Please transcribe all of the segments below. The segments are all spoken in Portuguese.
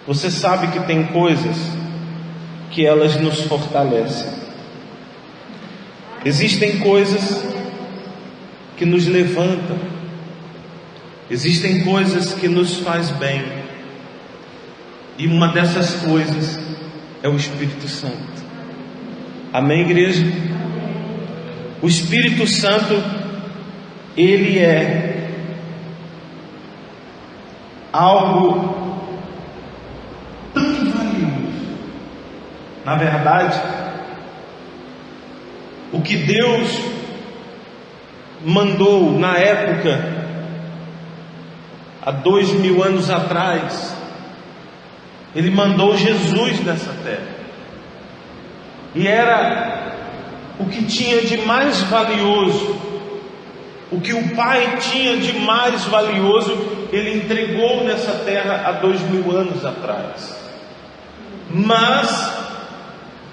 Você sabe que tem coisas que elas nos fortalecem. Existem coisas que nos levantam. Existem coisas que nos faz bem. E uma dessas coisas é o Espírito Santo. Amém, igreja? O Espírito Santo, ele é algo tão valioso. Na verdade, o que Deus mandou na época, há 2000 anos atrás, Ele mandou Jesus nessa terra. E era o que tinha de mais valioso, o que o Pai tinha de mais valioso, Ele entregou nessa terra há 2000 anos atrás. Mas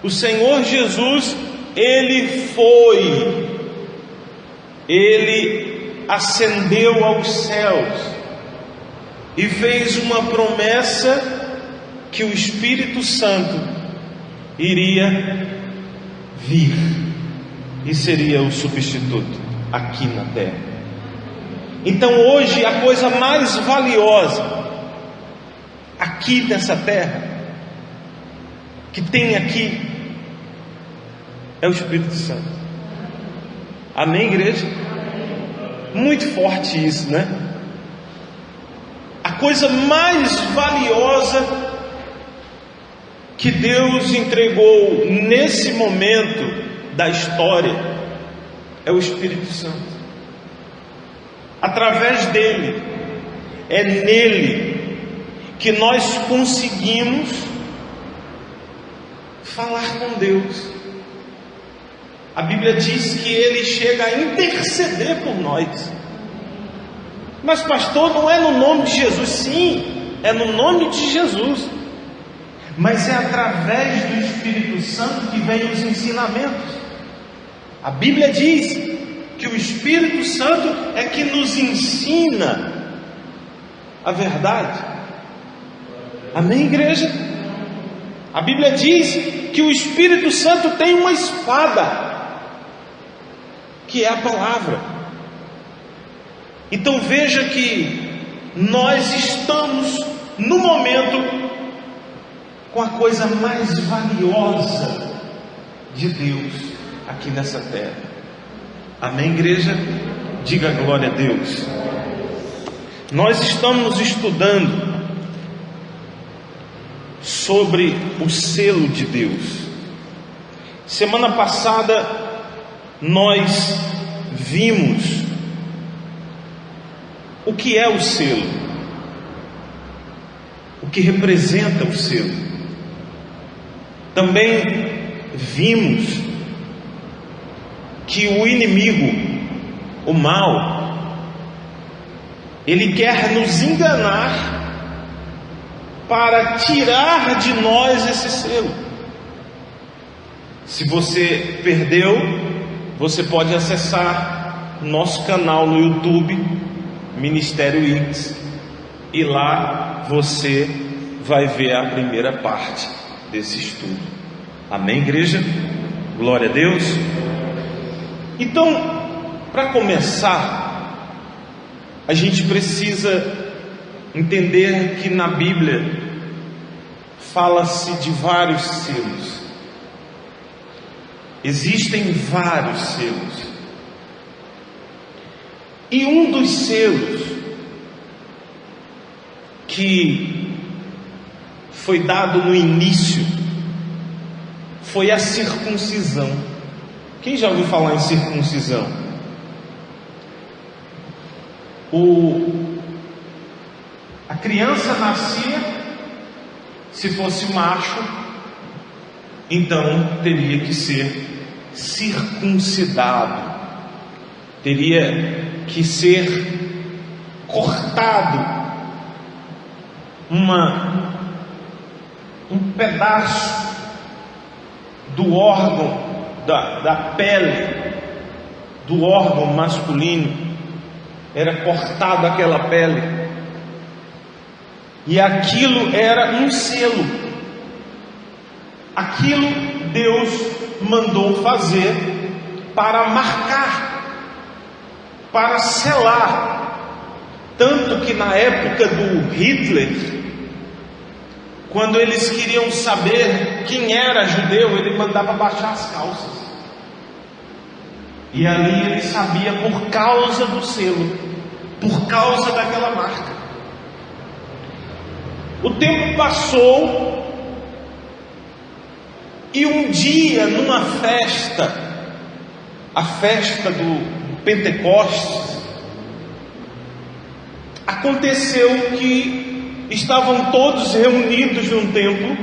o Senhor Jesus, Ele ascendeu aos céus e fez uma promessa que o Espírito Santo iria vir e seria o substituto aqui na terra. Então hoje a coisa mais valiosa aqui nessa terra, que tem aqui, é o Espírito Santo. Amém, igreja? Muito forte isso, né? A coisa mais valiosa que Deus entregou nesse momento da história é o Espírito Santo. Através dele, é nele que nós conseguimos falar com Deus. A Bíblia diz que ele chega a interceder por nós. Mas pastor, não é no nome de Jesus? Sim, é no nome de Jesus. Mas é através do Espírito Santo que vem os ensinamentos. A Bíblia diz que o Espírito Santo é que nos ensina a verdade. Amém, igreja? A Bíblia diz que o Espírito Santo tem uma espada, que é a palavra. Então veja que nós estamos no momento com a coisa mais valiosa de Deus aqui nessa terra. Amém, igreja? Diga glória a Deus. Nós estamos estudando sobre o selo de Deus. Semana passada nós vimos o que é o selo, o que representa o selo. Também vimos que o inimigo, o mal, ele quer nos enganar para tirar de nós esse selo. Se você perdeu, você pode acessar nosso canal no YouTube, Ministério X, e lá você vai ver a primeira parte desse estudo. Amém, igreja? Glória a Deus. Então, para começar, a gente precisa entender que na Bíblia fala-se de vários selos. Existem vários selos. E um dos selos que foi dado no início foi a circuncisão. Quem já ouviu falar em circuncisão? A criança nascia, se fosse macho, então teria que ser circuncidado, teria que ser cortado um pedaço do órgão da pele do órgão masculino, era cortada aquela pele, E aquilo era um selo. Aquilo Deus mandou fazer para marcar, para selar. Tanto que na época do Hitler, quando eles queriam saber quem era judeu, ele mandava baixar as calças. E ali ele sabia por causa do selo, por causa daquela marca. O tempo passou e um dia, numa festa, a festa do Pentecostes, aconteceu que estavam todos reunidos num templo,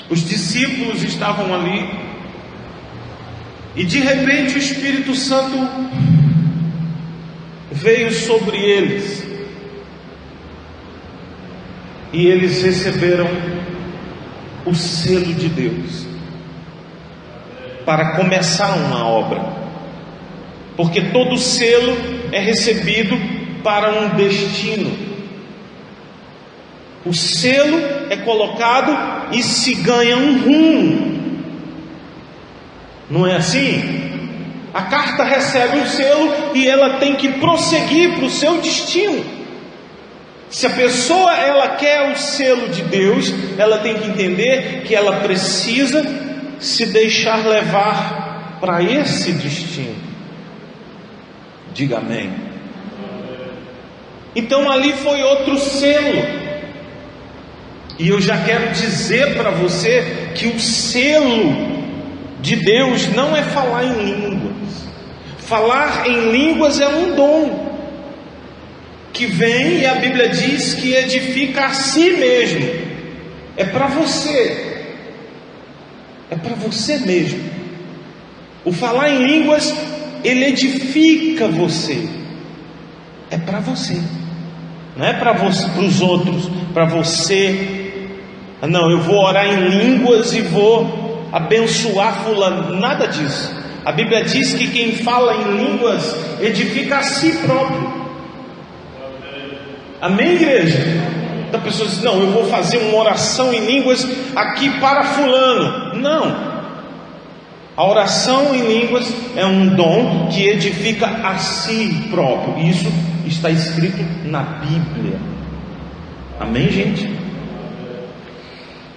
os discípulos estavam ali, e de repente o Espírito Santo veio sobre eles, e eles receberam o selo de Deus para começar uma obra, porque todo selo é recebido para um destino. O selo é colocado e se ganha um rumo, não é assim? A carta recebe um selo e ela tem que prosseguir para o seu destino. Se a pessoa ela quer o selo de Deus, ela tem que entender que ela precisa se deixar levar para esse destino. Diga amém. Então ali foi outro selo. E eu já quero dizer para você que o selo de Deus não é falar em línguas. Falar em línguas é um dom que vem, e a Bíblia diz que edifica a si mesmo. É para você, é para você mesmo. O falar em línguas, ele edifica você, é para você, não é para você, para os outros, para você. Não, eu vou orar em línguas e vou abençoar fulano, nada disso. A Bíblia diz que quem fala em línguas edifica a si próprio. Amém, igreja? Então a pessoa diz, não, eu vou fazer uma oração em línguas aqui para fulano. Não. A oração em línguas é um dom que edifica a si próprio. Isso está escrito na Bíblia. Amém, gente?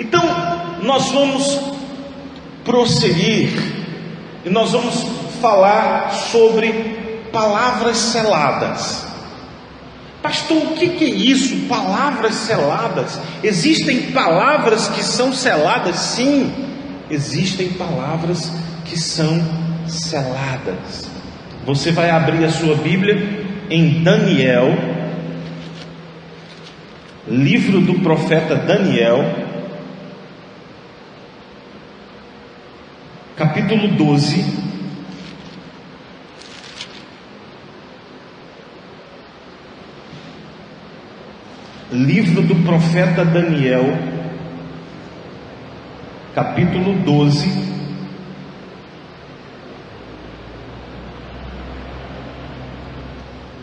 Então, nós vamos prosseguir e nós vamos falar sobre palavras seladas. Pastor, o que é isso? Palavras seladas? Existem palavras que são seladas? Sim, existem palavras que são seladas. Você vai abrir a sua Bíblia em Daniel, livro do profeta Daniel, capítulo 12. Livro do profeta Daniel, capítulo 12,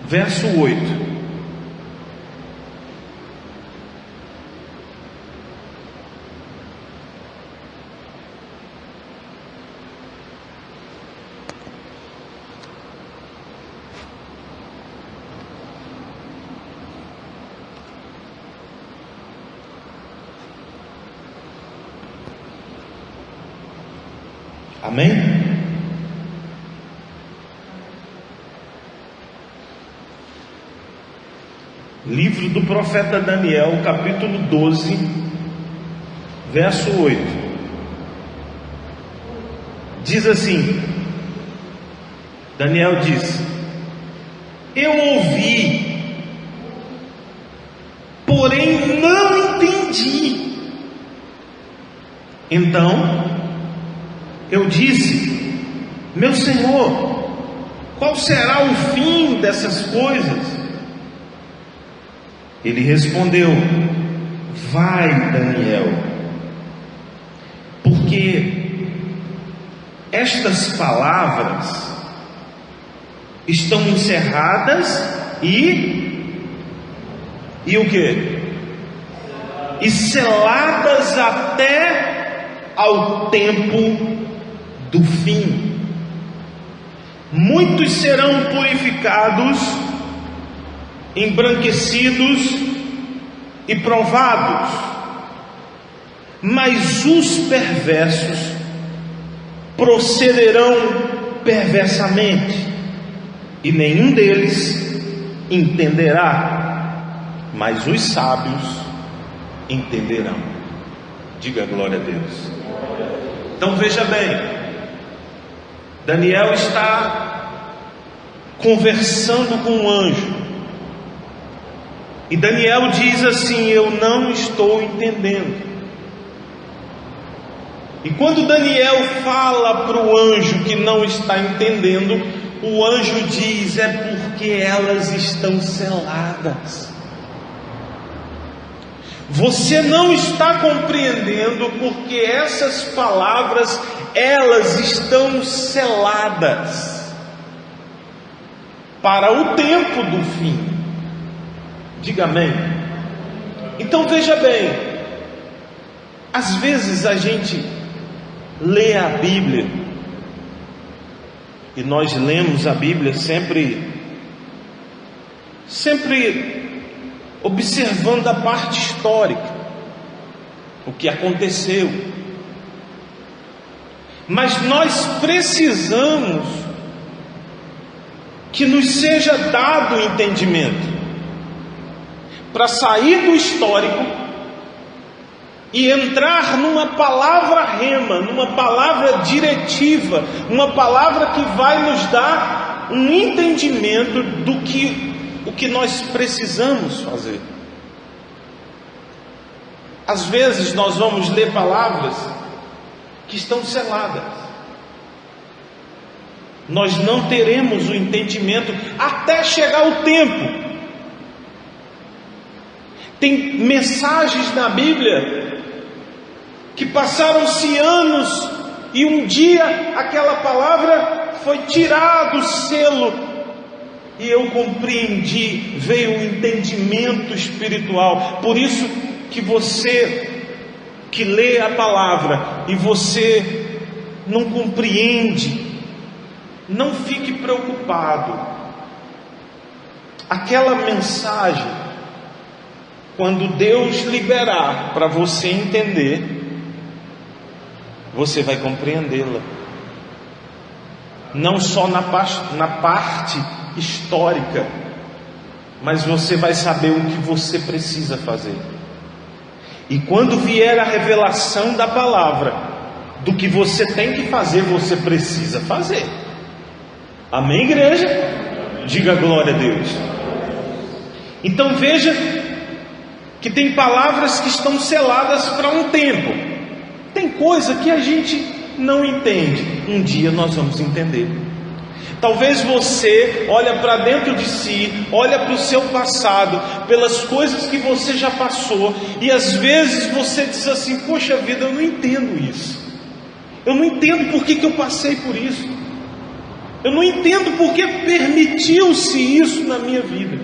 verso 8. Amém? Livro do profeta Daniel, capítulo 12, verso 8. Diz assim: Daniel diz: eu ouvi, porém não entendi. Então eu disse: meu Senhor, qual será o fim dessas coisas? Ele respondeu: vai, Daniel, porque estas palavras estão encerradas e o que? e seladas até ao tempo do fim. Muitos serão purificados, embranquecidos e provados, mas os perversos procederão perversamente, e nenhum deles entenderá, mas os sábios entenderão. Diga glória a Deus. Então veja bem, Daniel está conversando com um anjo, e Daniel diz assim: eu não estou entendendo. E quando Daniel fala para o anjo que não está entendendo, o anjo diz: é porque elas estão seladas. Você não está compreendendo porque essas palavras, elas estão seladas para o tempo do fim. Diga amém. Então veja bem, às vezes a gente lê a Bíblia, e nós lemos a Bíblia sempre observando a parte histórica, o que aconteceu. Mas nós precisamos que nos seja dado o entendimento para sair do histórico e entrar numa palavra rema, numa palavra diretiva, uma palavra que vai nos dar um entendimento do que o que nós precisamos fazer. Às vezes nós vamos ler palavras que estão seladas. Nós não teremos o entendimento até chegar o tempo. Tem mensagens na Bíblia que passaram-se anos e um dia aquela palavra foi tirado o selo e eu compreendi, veio um entendimento espiritual. Por isso que você que lê a palavra e você não compreende, não fique preocupado. Aquela mensagem, quando Deus liberar para você entender, você vai compreendê-la. Não só na parte histórica, mas você vai saber o que você precisa fazer. E quando vier a revelação da palavra, do que você tem que fazer, você precisa fazer. Amém, igreja? Diga glória a Deus. Então veja que tem palavras que estão seladas para um tempo. Tem coisa que a gente não entende. Um dia nós vamos entender. Talvez você olha para dentro de si, olha para o seu passado, pelas coisas que você já passou, e às vezes você diz assim: poxa vida, eu não entendo isso. Eu não entendo por que eu passei por isso. Eu não entendo por que permitiu-se isso na minha vida.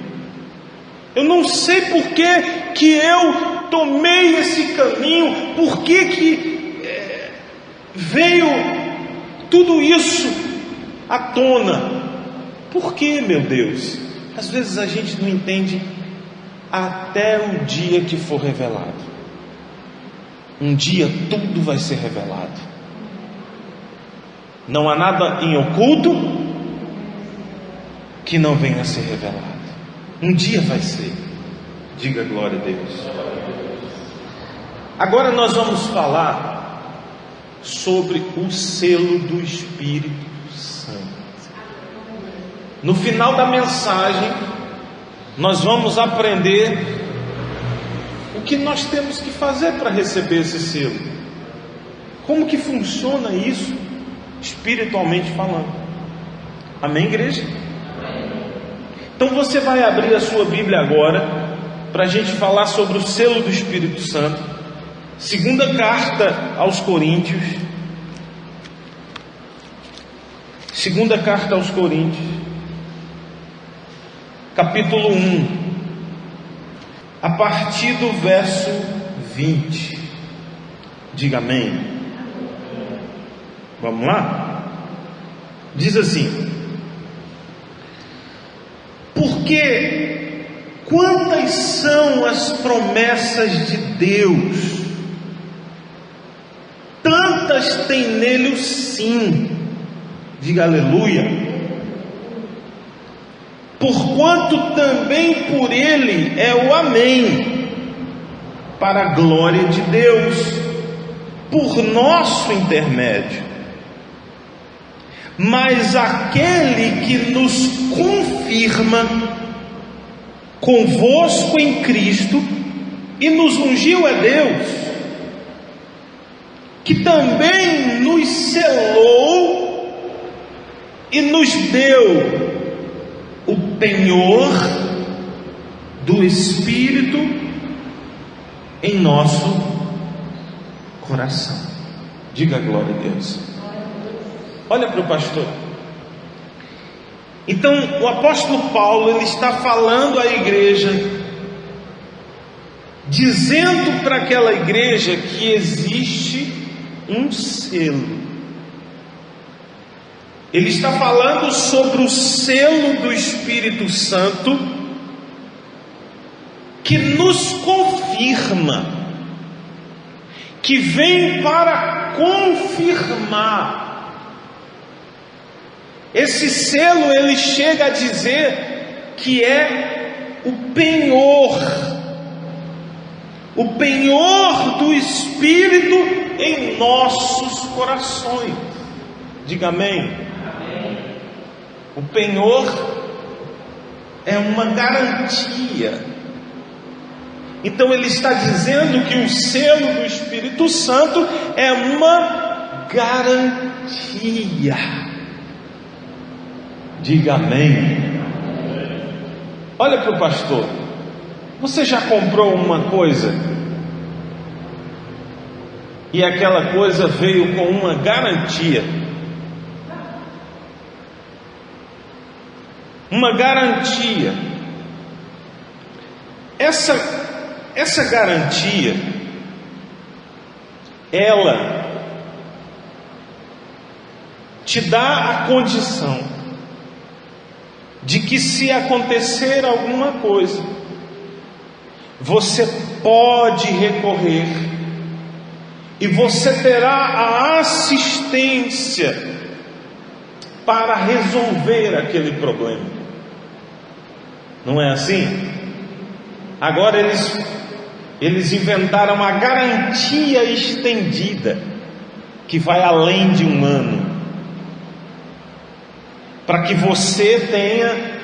Eu não sei por que eu tomei esse caminho, por que veio tudo isso à tona. Por que, meu Deus? Às vezes a gente não entende até o dia que for revelado. Um dia tudo vai ser revelado. Não há nada em oculto que não venha a ser revelado. Um dia vai ser. Diga glória a Deus. Agora nós vamos falar sobre o selo do Espírito Santo. No final da mensagem, nós vamos aprender o que nós temos que fazer para receber esse selo. Como que funciona isso, espiritualmente falando. Amém, igreja? Então você vai abrir a sua Bíblia agora, para a gente falar sobre o selo do Espírito Santo. Segunda carta aos Coríntios. Segunda carta aos Coríntios, capítulo 1, a partir do verso 20. Diga amém. Vamos lá? Diz assim: porque quantas são as promessas de Deus, tantas tem nele o sim. Diga aleluia. Porquanto também por ele é o amém, para a glória de Deus, por nosso intermédio. Mas aquele que nos confirma convosco em Cristo e nos ungiu é Deus, que também nos selou e nos deu o penhor do Espírito em nosso coração. Diga glória a Deus. Olha para o pastor. Então o apóstolo Paulo, ele está falando à igreja, dizendo para aquela igreja que existe um selo. Ele está falando sobre o selo do Espírito Santo, que nos confirma, que vem para confirmar. Esse selo, ele chega a dizer que é o penhor do Espírito em nossos corações. Diga amém. O penhor é uma garantia. Então ele está dizendo que o selo do Espírito Santo é uma garantia. Diga amém. Olha para o pastor. Você já comprou uma coisa e aquela coisa veio com uma garantia? Uma garantia. Essa garantia, ela te dá a condição de que, se acontecer alguma coisa, você pode recorrer e você terá a assistência para resolver aquele problema. Não é assim? Agora eles inventaram a garantia estendida, que vai além de um ano, para que você tenha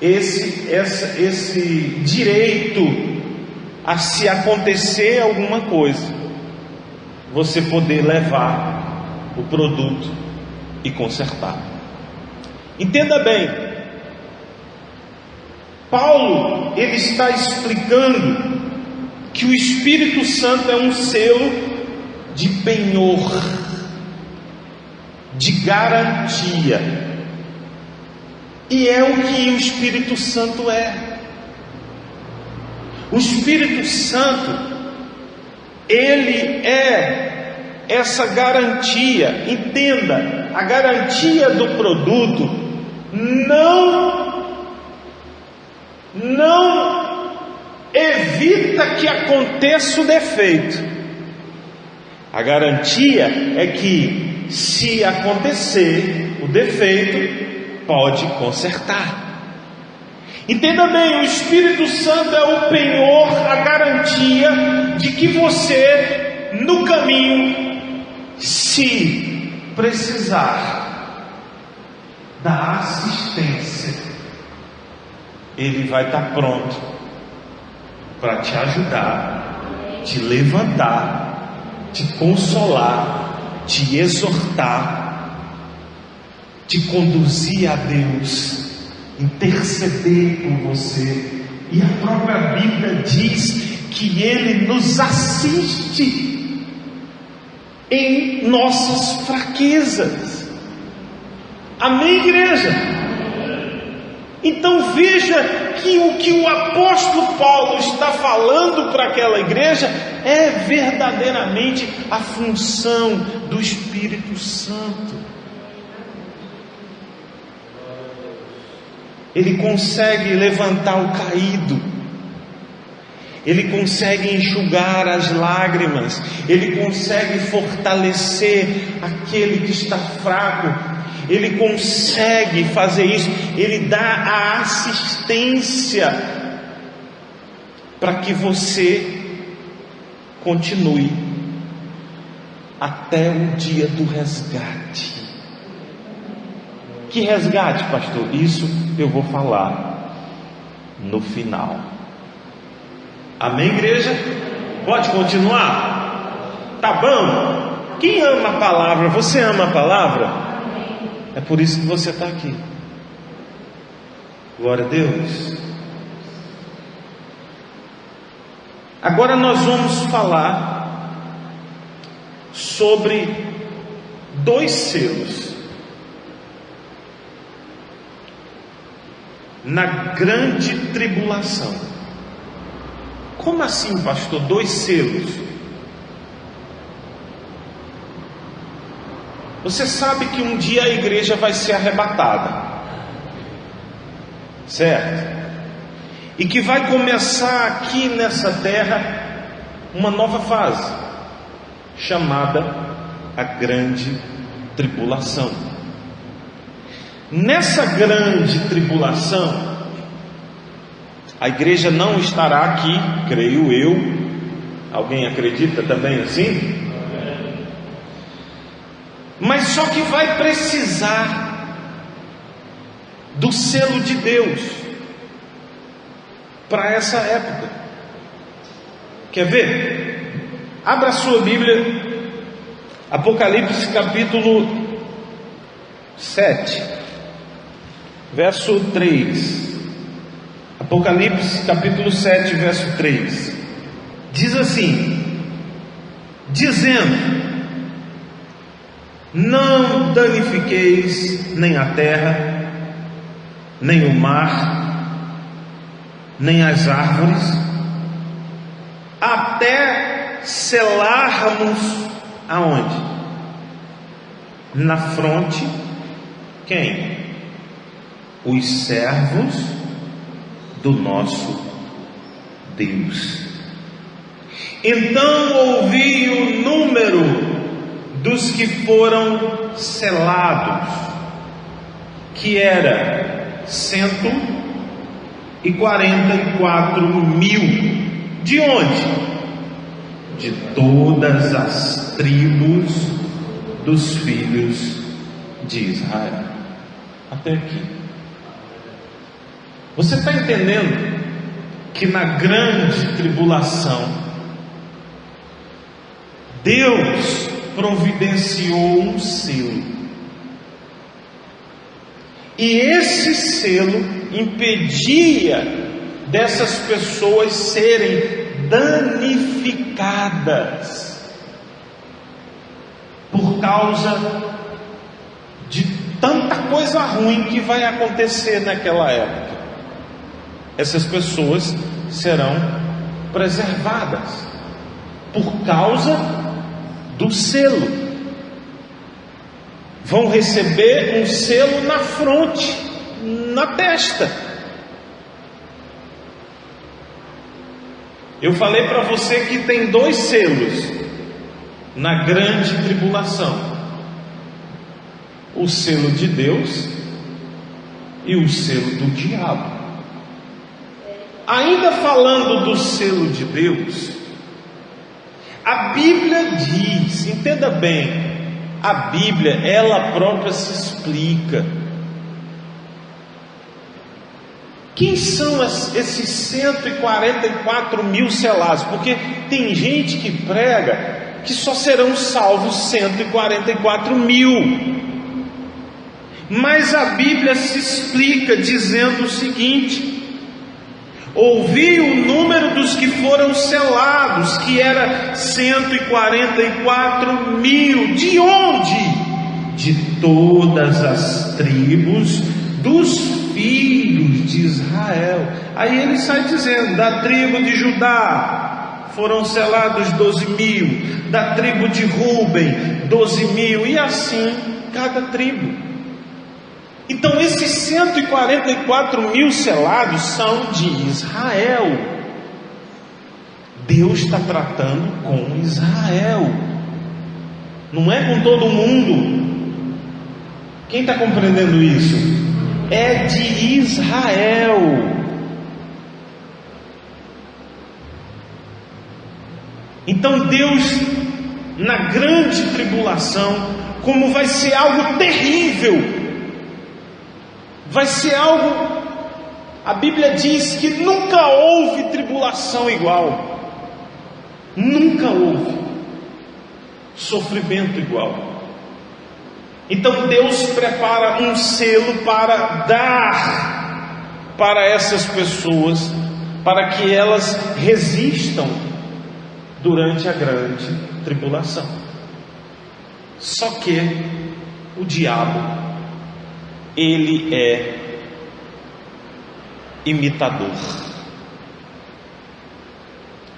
esse direito a, se acontecer alguma coisa, você poder levar o produto e consertar. Entenda bem, Paulo, ele está explicando que o Espírito Santo é um selo de penhor, de garantia, e é o que o Espírito Santo é. O Espírito Santo, ele é essa garantia. Entenda, a garantia do produto não evita que aconteça o defeito. A garantia é que, se acontecer o defeito, pode consertar. Entenda bem, o Espírito Santo é o penhor, a garantia de que você, no caminho, se precisar da assistência, Ele vai estar pronto para te ajudar, te levantar, te consolar, te exortar, te conduzir a Deus, interceder por você. E a própria Bíblia diz que Ele nos assiste em nossas fraquezas. Amém, igreja? Então veja que o apóstolo Paulo está falando para aquela igreja é verdadeiramente a função do Espírito Santo. Ele consegue levantar o caído, Ele consegue enxugar as lágrimas, Ele consegue fortalecer aquele que está fraco, Ele consegue fazer isso, Ele dá a assistência para que você continue até o dia do resgate. Que resgate, pastor? Isso eu vou falar no final. Amém, igreja? Pode continuar? Tá bom? Quem ama a palavra? Você ama a palavra? É por isso que você está aqui. Glória a Deus. Agora nós vamos falar sobre 2 selos na grande tribulação. Como assim, pastor? 2 selos? Você sabe que um dia a igreja vai ser arrebatada, certo? E que vai começar aqui nessa terra uma nova fase, chamada a grande tribulação. Nessa grande tribulação, a igreja não estará aqui, creio eu. Alguém acredita também assim? Mas só que vai precisar do selo de Deus para essa época. Quer ver? Abra a sua Bíblia, Apocalipse capítulo 7, verso 3. Apocalipse capítulo 7, verso 3. Diz assim: dizendo: não danifiqueis nem a terra, nem o mar, nem as árvores, até selarmos aonde? Na fronte, quem? Os servos do nosso Deus. Então ouvi o número dos que foram selados, que era 144 mil. De onde? De todas as tribos dos filhos de Israel. Até aqui. Você está entendendo que na grande tribulação Deus providenciou um selo, e esse selo impedia dessas pessoas serem danificadas por causa de tanta coisa ruim que vai acontecer naquela época. Essas pessoas serão preservadas por causa do selo. Vão receber um selo na fronte, na testa. Eu falei para você que tem 2 selos na grande tribulação: o selo de Deus e o selo do diabo. Ainda falando do selo de Deus, a Bíblia diz, entenda bem, a Bíblia ela própria se explica. Quem são esses 144 mil selados? Porque tem gente que prega que só serão salvos 144 mil. Mas a Bíblia se explica dizendo o seguinte: ouvi o número dos que foram selados, que era 144 mil. De onde? De todas as tribos dos filhos de Israel. Aí ele sai dizendo: da tribo de Judá foram selados 12.000, da tribo de Rúben 12.000, e assim cada tribo. Então esses 144.000 selados são de Israel. Deus está tratando com Israel, não é com todo mundo. Quem está compreendendo isso? É de Israel. Então Deus, na grande tribulação, como vai ser algo terrível, vai ser algo, a Bíblia diz que nunca houve tribulação igual, nunca houve sofrimento igual. Então Deus prepara um selo para dar para essas pessoas, para que elas resistam durante a grande tribulação. Só que o diabo, ele é imitador.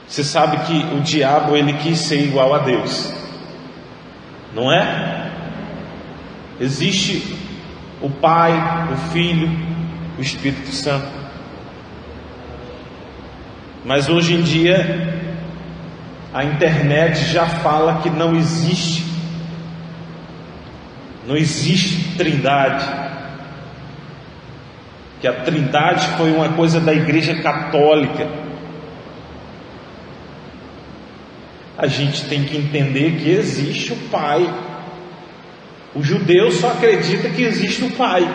Você sabe que o diabo, ele quis ser igual a Deus, não é? Existe o Pai, o Filho, o Espírito Santo. Mas hoje em dia a internet já fala que não existe trindade, que a trindade foi uma coisa da Igreja Católica. A gente tem que entender que existe o Pai. O judeu só acredita que existe o Pai,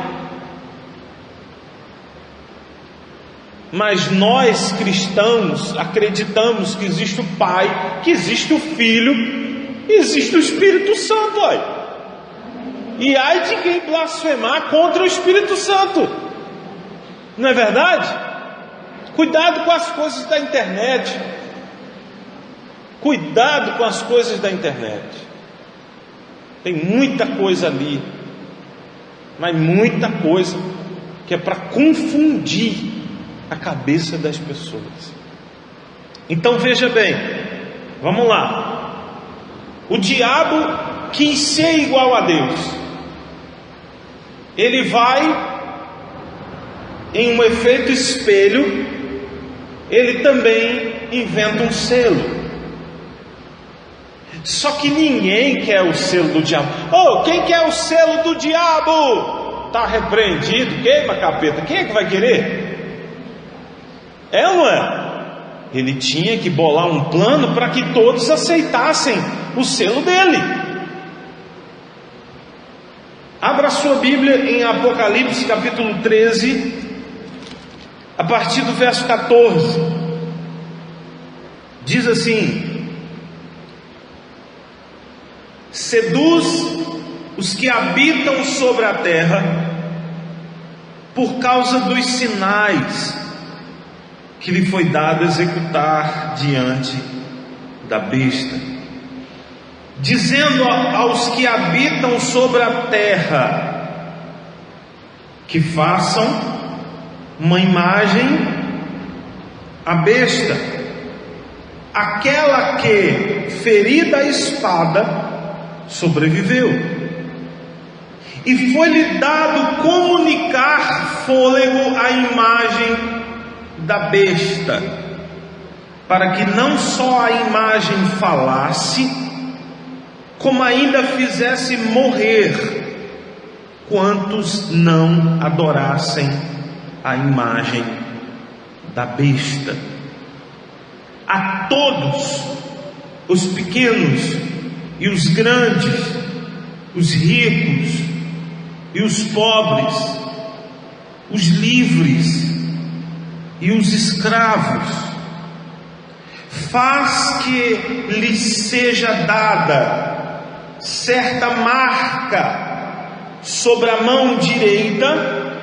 mas nós cristãos acreditamos que existe o Pai, que existe o Filho, existe o Espírito Santo. E ai de quem blasfemar contra o Espírito Santo, não é verdade? Cuidado com as coisas da internet. Cuidado com as coisas da internet. Tem muita coisa ali, mas muita coisa que é para confundir a cabeça das pessoas. Então veja bem, vamos lá. O diabo quis ser igual a Deus. Ele vai em um efeito espelho, ele também inventa um selo. Só que ninguém quer o selo do diabo. Quem quer o selo do diabo? Está repreendido, queima capeta. Quem é que vai querer? É ou não é? Ele tinha que bolar um plano para que todos aceitassem o selo dele. Abra sua Bíblia em Apocalipse capítulo 13, a partir do verso 14. Diz assim: seduz os que habitam sobre a terra por causa dos sinais que lhe foi dado executar diante da besta, dizendo aos que habitam sobre a terra que façam uma imagem à besta, aquela que, ferida a espada, sobreviveu, e foi-lhe dado comunicar fôlego à imagem da besta, para que não só a imagem falasse, como ainda fizesse morrer quantos não adorassem a imagem da besta. A todos, os pequenos e os grandes, os ricos e os pobres, os livres e os escravos, faz que lhes seja dada certa marca sobre a mão direita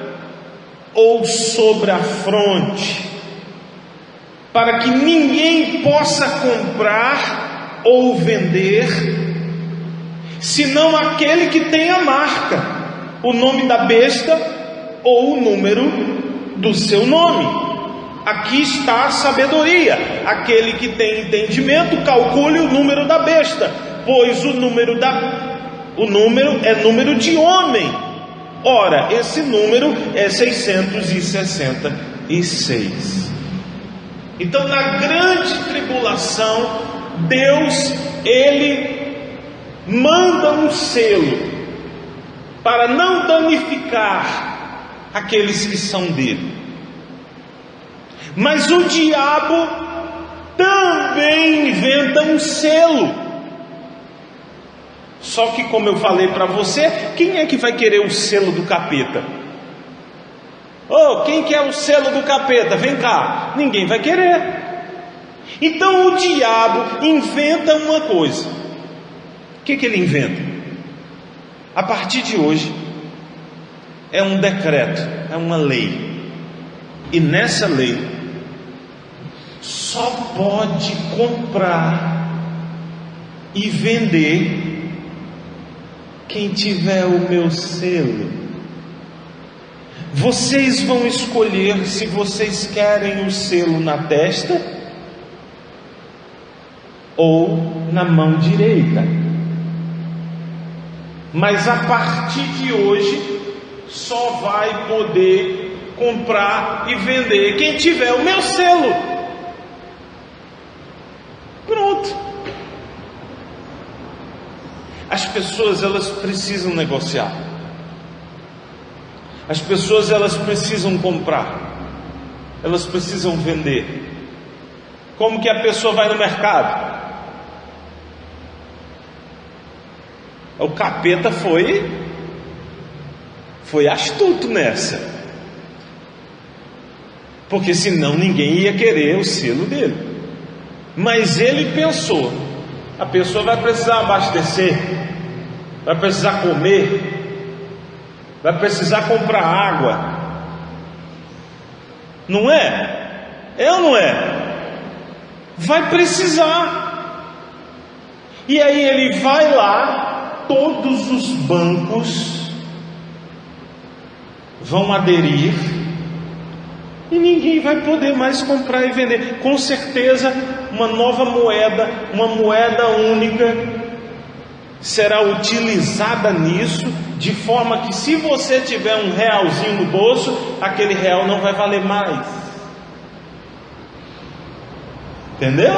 ou sobre a fronte, para que ninguém possa comprar ou vender, senão aquele que tem a marca, o nome da besta ou o número do seu nome. aqui está a sabedoria. Aquele que tem entendimento, calcule o número da besta, pois o número é número de homem. Ora, esse número é 666. Então, na grande tribulação, Deus, Ele manda um selo para não danificar aqueles que são dele. Mas o diabo também inventa um selo. Só que, como eu falei para você, quem é que vai querer o selo do capeta? Quem quer o selo do capeta? Vem cá. Ninguém vai querer. Então o diabo inventa uma coisa. O que ele inventa? A partir de hoje é um decreto, é uma lei. E nessa lei só pode comprar e vender quem tiver o meu selo. Vocês vão escolher se vocês querem o selo na testa ou na mão direita. Mas a partir de hoje só vai poder comprar e vender quem tiver o meu selo. Pronto. As pessoas, elas precisam negociar. As pessoas, elas precisam comprar. Elas precisam vender. Como que a pessoa vai no mercado? O capeta foi astuto nessa, porque senão ninguém ia querer o selo dele. Mas ele pensou: a pessoa vai precisar abastecer, vai precisar comer, vai precisar comprar água, não é? É ou não é? Vai precisar. E aí ele vai lá, todos os bancos vão aderir e ninguém vai poder mais comprar e vender. Com certeza uma nova moeda, uma moeda única será utilizada nisso, de forma que se você tiver um realzinho no bolso, aquele real não vai valer mais. Entendeu?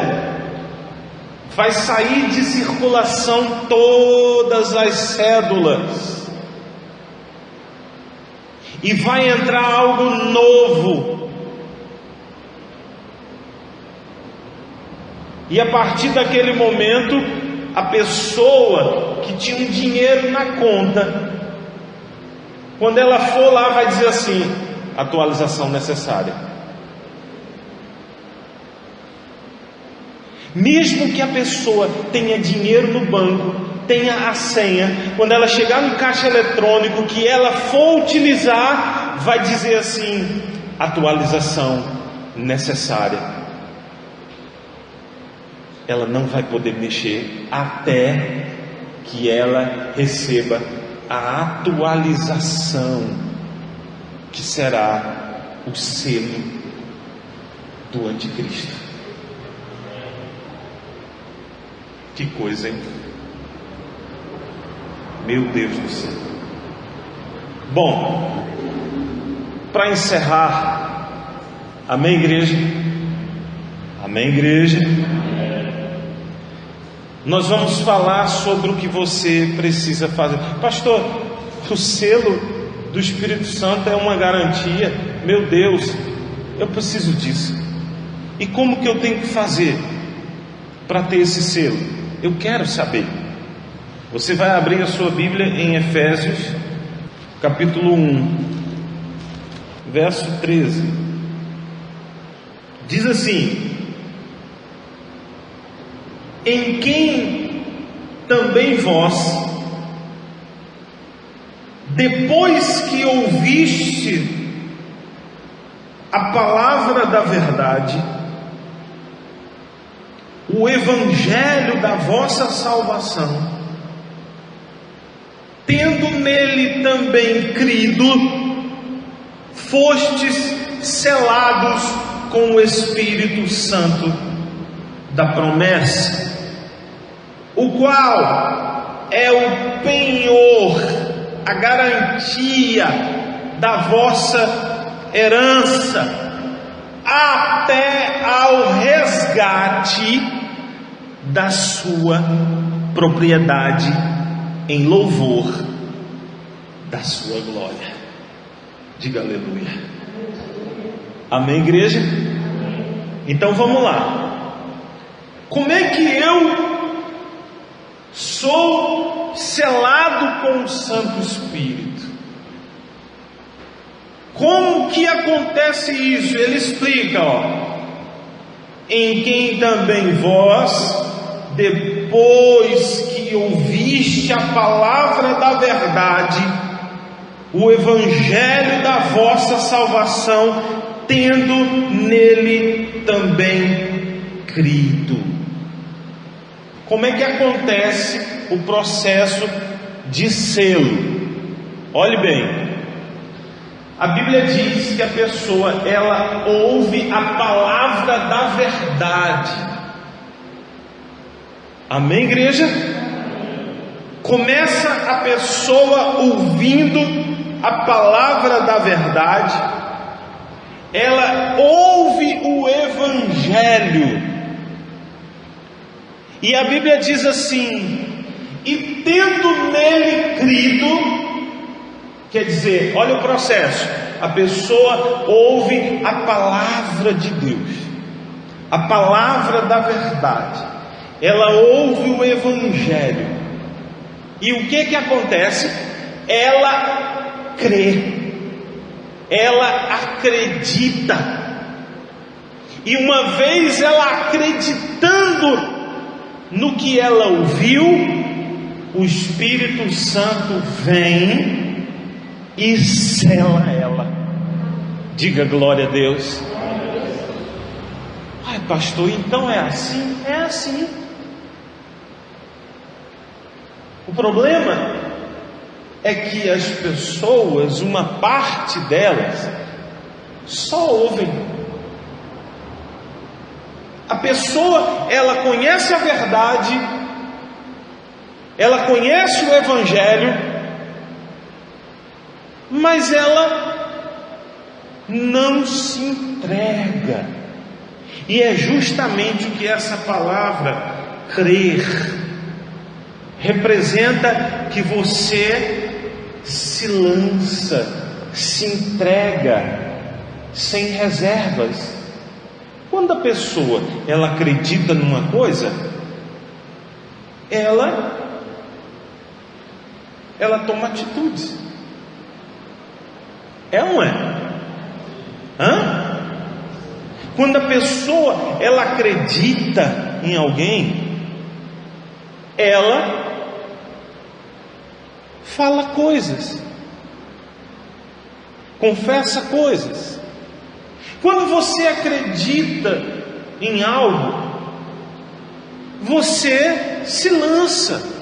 Vai sair de circulação todas as cédulas e vai entrar algo novo. E a partir daquele momento, a pessoa que tinha um dinheiro na conta, quando ela for lá, vai dizer assim: atualização necessária. Mesmo que a pessoa tenha dinheiro no banco, tenha a senha, quando ela chegar no caixa eletrônico que ela for utilizar, vai dizer assim: atualização necessária. Ela não vai poder mexer até que ela receba a atualização, que será o selo do anticristo. Que coisa, hein? Meu Deus do céu. Bom, para encerrar, amém, igreja? Amém, igreja? Nós vamos falar sobre o que você precisa fazer. Pastor, o selo do Espírito Santo é uma garantia. Meu Deus, eu preciso disso. E como que eu tenho que fazer para ter esse selo? Eu quero saber. Você vai abrir a sua Bíblia em Efésios, capítulo 1, verso 13. Diz assim: em quem também vós, depois que ouviste a palavra da verdade, o evangelho da vossa salvação, tendo nele também crido, fostes selados com o Espírito Santo da promessa, o qual é o penhor, a garantia da vossa herança, até ao resgate da sua propriedade, em louvor da sua glória. Diga aleluia. Amém, igreja? Então vamos lá. Como é que eu sou selado com o Santo Espírito? Como que acontece isso? Ele explica, em quem também vós, depois que ouviste a palavra da verdade, o evangelho da vossa salvação, tendo nele também crido. Como é que acontece o processo de selo? Olhe bem, a Bíblia diz que a pessoa, ela ouve a palavra da verdade. Amém, igreja? Começa a pessoa ouvindo a palavra da verdade, ela ouve o evangelho, e a Bíblia diz assim: e tendo nele crido, quer dizer, olha o processo, a pessoa ouve a palavra de Deus, a palavra da verdade, ela ouve o evangelho, e o que acontece? Ela crê, ela acredita, e uma vez ela acreditando no que ela ouviu, o Espírito Santo vem e sela ela. Diga glória a Deus. Ai, pastor, então é assim? É assim. O problema é que as pessoas, uma parte delas, só ouvem. A pessoa, ela conhece a verdade, ela conhece o evangelho, mas ela não se entrega. E é justamente o que essa palavra crer representa, que você se lança, se entrega sem reservas. Quando a pessoa, ela acredita numa coisa, ela toma atitudes. É ou não é? Quando a pessoa, ela acredita em alguém, ela fala coisas, confessa coisas. Quando você acredita em algo, você se lança.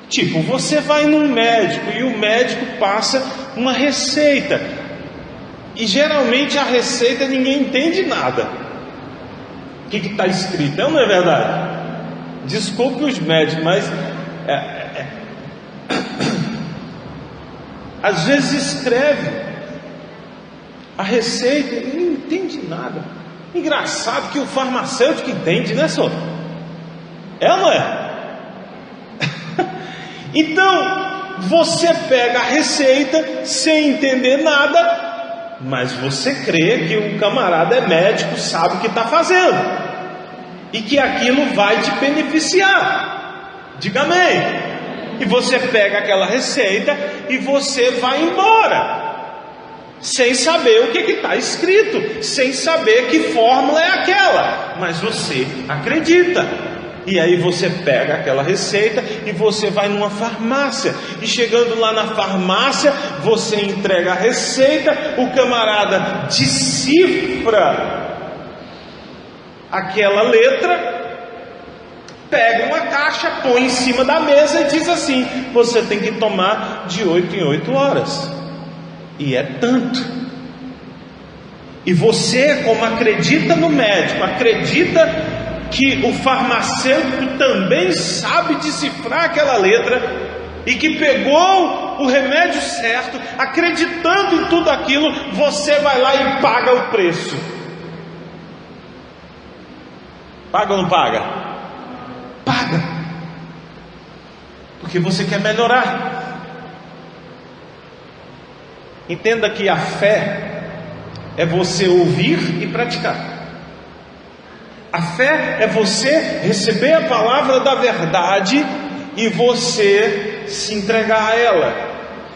Tipo, você vai num médico e o médico passa uma receita, e geralmente a receita ninguém entende nada. O que está escrito? Não é verdade? Desculpe os médicos, mas às vezes escreve a receita e não entende nada. Engraçado que o farmacêutico entende, né, senhor? É ou não é? Então, você pega a receita sem entender nada, mas você crê que o camarada é médico, sabe o que está fazendo, e que aquilo vai te beneficiar. Diga amém. E você pega aquela receita e você vai embora, sem saber o que está escrito, sem saber que fórmula é aquela, mas você acredita. E aí você pega aquela receita e você vai numa farmácia, e chegando lá na farmácia, você entrega a receita, o camarada decifra aquela letra, pega uma caixa, põe em cima da mesa e diz assim: você tem que tomar de 8 em 8 horas. E é tanto. E você, como acredita no médico, acredita que o farmacêutico também sabe decifrar aquela letra e que pegou o remédio certo, acreditando em tudo aquilo, você vai lá e paga o preço. Paga ou não paga? Paga, porque você quer melhorar. Entenda que a fé é você ouvir e praticar. A fé é você receber a palavra da verdade e você se entregar a ela.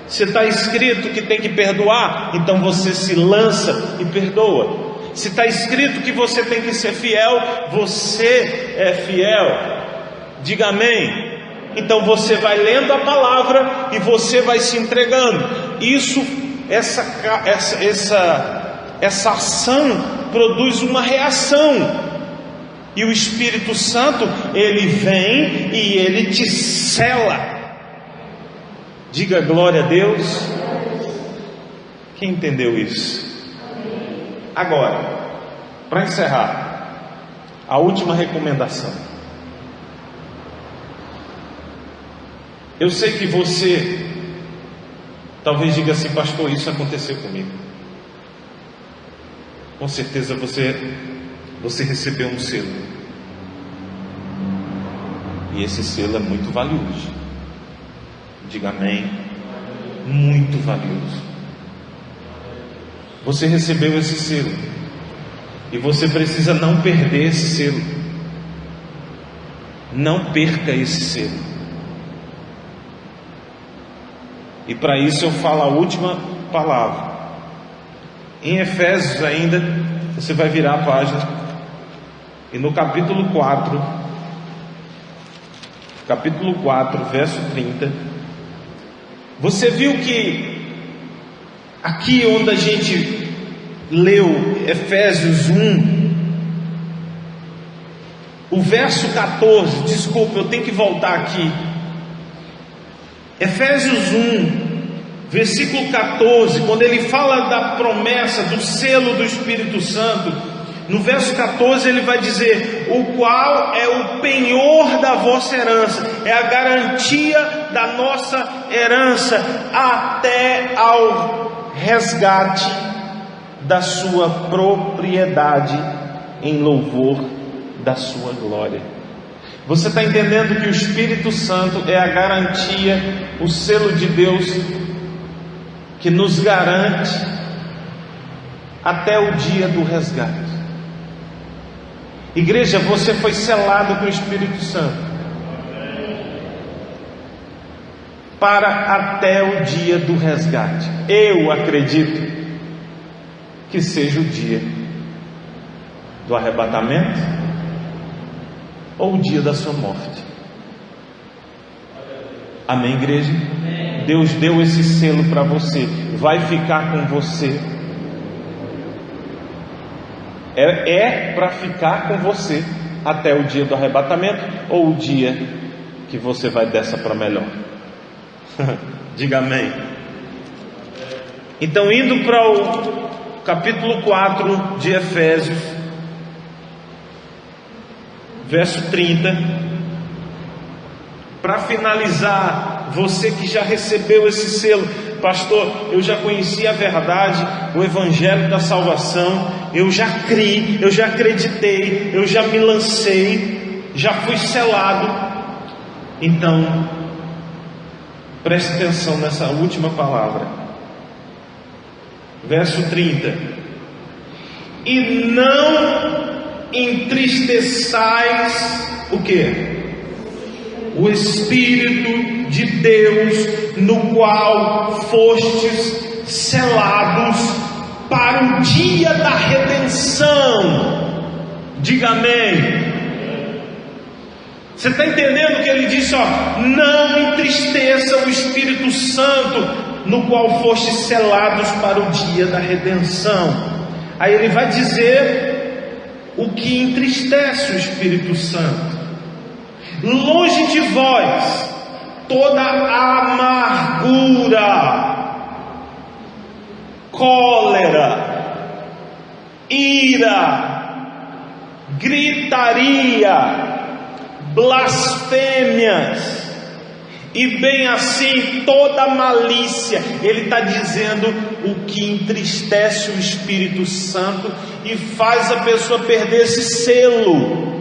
Se está escrito que tem que perdoar, então você se lança e perdoa. Se está escrito que você tem que ser fiel, você é fiel. Diga amém. Então você vai lendo a palavra e você vai se entregando. Essa ação produz uma reação. E o Espírito Santo, ele vem e ele te sela. Diga glória a Deus. Quem entendeu isso? Agora, para encerrar, a última recomendação. Eu sei que você talvez diga assim: pastor, isso aconteceu comigo. Com certeza você recebeu um selo, e esse selo é muito valioso. Diga amém. Muito valioso. Você recebeu esse selo e você precisa não perder esse selo. Não perca esse selo. E para isso eu falo a última palavra. Em Efésios ainda, você vai virar a página, e no capítulo 4, verso 30, você viu que aqui onde a gente leu Efésios 1, o verso 14, desculpa, eu tenho que voltar aqui. Efésios 1, versículo 14, quando ele fala da promessa do selo do Espírito Santo, no verso 14 ele vai dizer: o qual é o penhor da vossa herança, é a garantia da nossa herança, até ao resgate da sua propriedade, em louvor da sua glória. Você está entendendo que o Espírito Santo é a garantia, o selo de Deus que nos garante até o dia do resgate. Igreja, você foi selado com o Espírito Santo para até o dia do resgate. Eu acredito que seja o dia do arrebatamento ou o dia da sua morte. Amém, igreja? Amém. Deus deu esse selo para você, vai ficar com você. É para ficar com você até o dia do arrebatamento ou o dia que você vai dessa para melhor. Diga amém. Então, indo para o capítulo 4 de Efésios, verso 30, para finalizar, você que já recebeu esse selo: pastor, eu já conheci a verdade, o evangelho da salvação, eu já criei, eu já acreditei, eu já me lancei, já fui selado. Então, preste atenção nessa última palavra, verso 30: e não entristeçais o quê? O Espírito de Deus, no qual fostes selados para o dia da redenção. Diga amém. Você está entendendo que ele disse, não entristeça o Espírito Santo, no qual fostes selados para o dia da redenção. Aí ele vai dizer o que entristece o Espírito Santo: longe de vós toda amargura, cólera, ira, gritaria, blasfêmias, e bem assim toda malícia. Ele está dizendo o que entristece o Espírito Santo e faz a pessoa perder esse selo.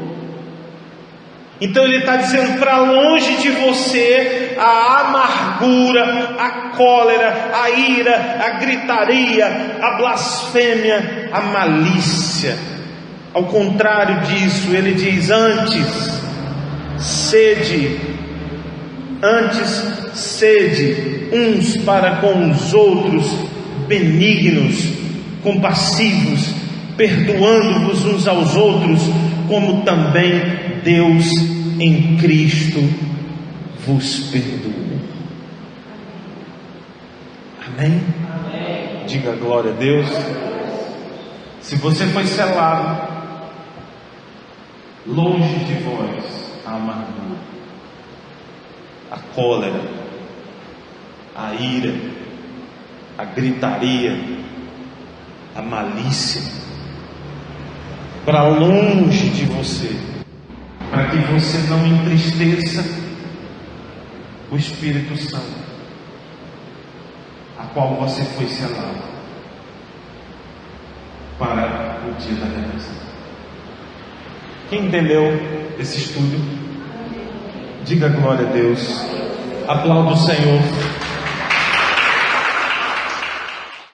Então ele está dizendo: para longe de você a amargura, a cólera, a ira, a gritaria, a blasfêmia, a malícia. Ao contrário disso, ele diz: antes sede uns para com os outros benignos, compassivos, perdoando-vos uns aos outros, como também Deus em Cristo vos perdoou. Amém? Amém. Diga glória a Deus. Se você foi selado, longe de vós a amargura, a cólera, a ira, a gritaria, a malícia, para longe de você, para que você não entristeça o Espírito Santo, a qual você foi selado para o dia da redenção. Quem entendeu esse estudo? Diga glória a Deus. Aplauda o Senhor.